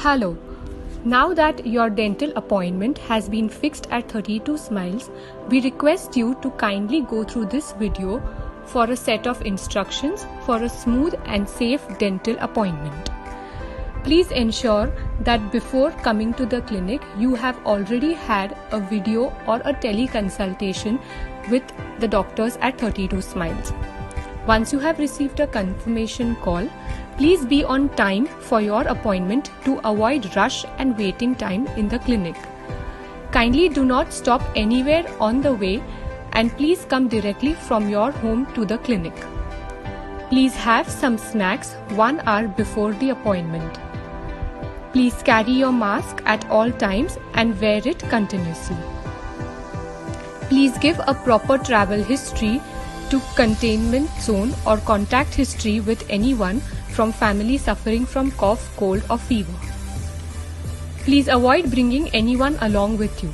Hello. Now that your dental appointment has been fixed at 32 Smiles, we request you to kindly go through this video for a set of instructions for a smooth and safe dental appointment. Please ensure that before coming to the clinic, you have already had a video or a teleconsultation with the doctors at 32 Smiles. Once you have received a confirmation call, please be on time for your appointment to avoid rush and waiting time in the clinic. Kindly do not stop anywhere on the way and please come directly from your home to the clinic. Please have some snacks 1 hour before the appointment. Please carry your mask at all times and wear it continuously. Please give a proper travel history to containment zone or contact history with anyone from family suffering from cough, cold or fever. Please avoid bringing anyone along with you.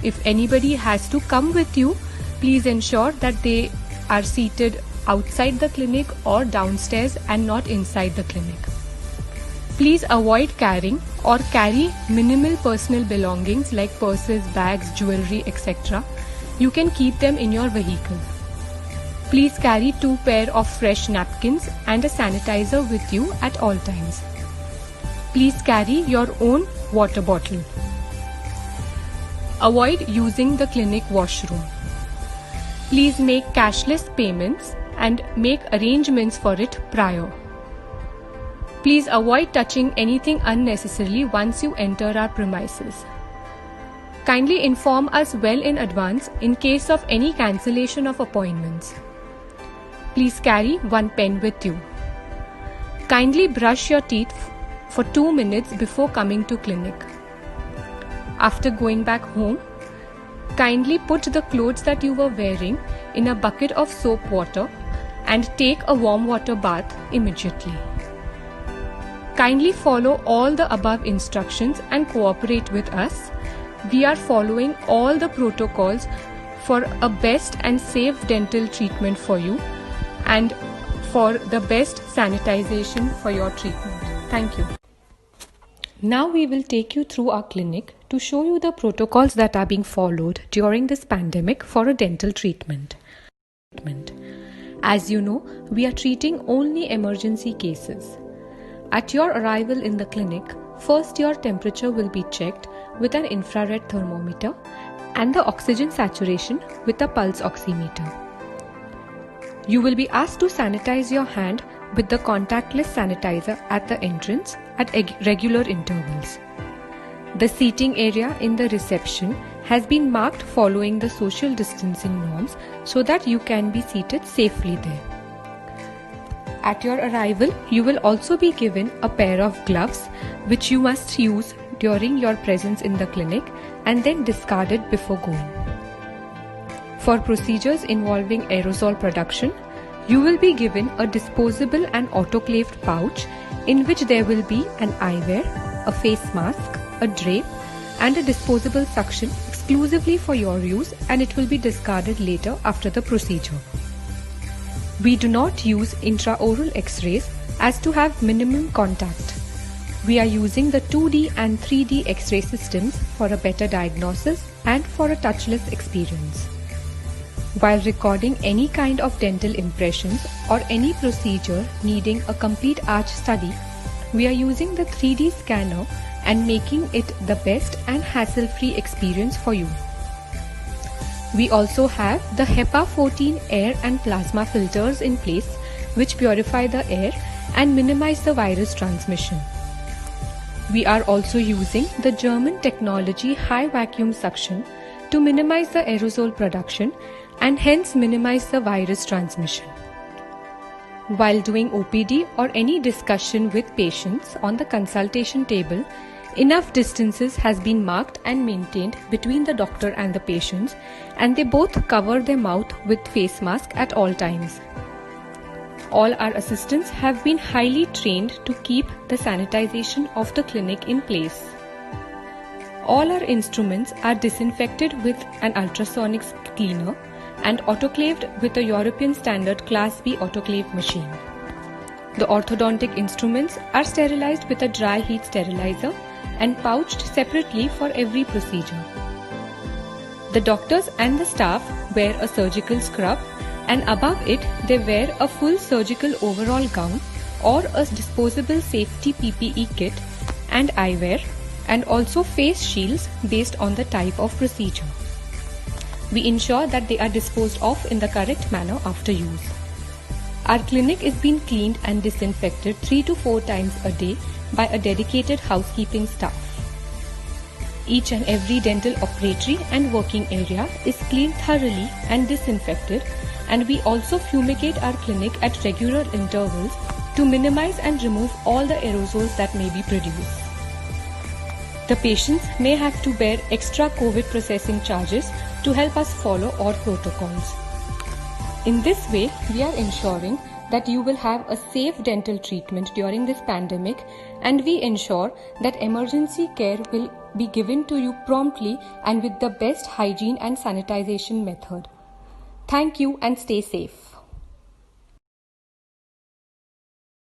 If anybody has to come with you, please ensure that they are seated outside the clinic or downstairs and not inside the clinic. Please avoid carrying or carry minimal personal belongings like purses, bags, jewelry, etc. You can keep them in your vehicle. Please carry 2 pairs of fresh napkins and a sanitizer with you at all times. Please carry your own water bottle. Avoid using the clinic washroom. Please make cashless payments and make arrangements for it prior. Please avoid touching anything unnecessarily once you enter our premises. Kindly inform us well in advance in case of any cancellation of appointments. Please carry 1 pen with you. Kindly brush your teeth for 2 minutes before coming to clinic. After going back home, kindly put the clothes that you were wearing in a bucket of soap water and take a warm water bath immediately. Kindly follow all the above instructions and cooperate with us. We are following all the protocols for a best and safe dental treatment for you and for the best sanitization for your treatment. Thank you. Now we will take you through our clinic to show you the protocols that are being followed during this pandemic for a dental treatment. As you know, we are treating only emergency cases. At your arrival in the clinic, first your temperature will be checked with an infrared thermometer and the oxygen saturation with a pulse oximeter. You will be asked to sanitize your hand with the contactless sanitizer at the entrance at regular intervals. The seating area in the reception has been marked following the social distancing norms so that you can be seated safely there. At your arrival, you will also be given a pair of gloves which you must use during your presence in the clinic and then discard it before going. For procedures involving aerosol production, you will be given a disposable and autoclaved pouch in which there will be an eyewear, a face mask, a drape and a disposable suction exclusively for your use, and it will be discarded later after the procedure. We do not use intraoral X-rays as to have minimum contact. We are using the 2D and 3D X-ray systems for a better diagnosis and for a touchless experience. While recording any kind of dental impressions or any procedure needing a complete arch study, we are using the 3D scanner and making it the best and hassle-free experience for you. We also have the HEPA 14 air and plasma filters in place which purify the air and minimize the virus transmission. We are also using the German technology high vacuum suction to minimize the aerosol production and hence minimize the virus transmission. While doing OPD or any discussion with patients on the consultation table, enough distances has been marked and maintained between the doctor and the patients, and they both cover their mouth with face mask at all times. All our assistants have been highly trained to keep the sanitization of the clinic in place. All our instruments are disinfected with an ultrasonic cleaner and autoclaved with a European standard Class B autoclave machine. The orthodontic instruments are sterilized with a dry heat sterilizer and pouched separately for every procedure. The doctors and the staff wear a surgical scrub, and above it they wear a full surgical overall gown or a disposable safety PPE kit and eyewear, and also face shields based on the type of procedure. We ensure that they are disposed of in the correct manner after use. Our clinic is being cleaned and disinfected 3 to 4 times a day by a dedicated housekeeping staff. Each and every dental operatory and working area is cleaned thoroughly and disinfected, and we also fumigate our clinic at regular intervals to minimize and remove all the aerosols that may be produced. The patients may have to bear extra COVID processing charges to help us follow our protocols. In this way, we are ensuring that you will have a safe dental treatment during this pandemic, and we ensure that emergency care will be given to you promptly and with the best hygiene and sanitization method. Thank you and stay safe.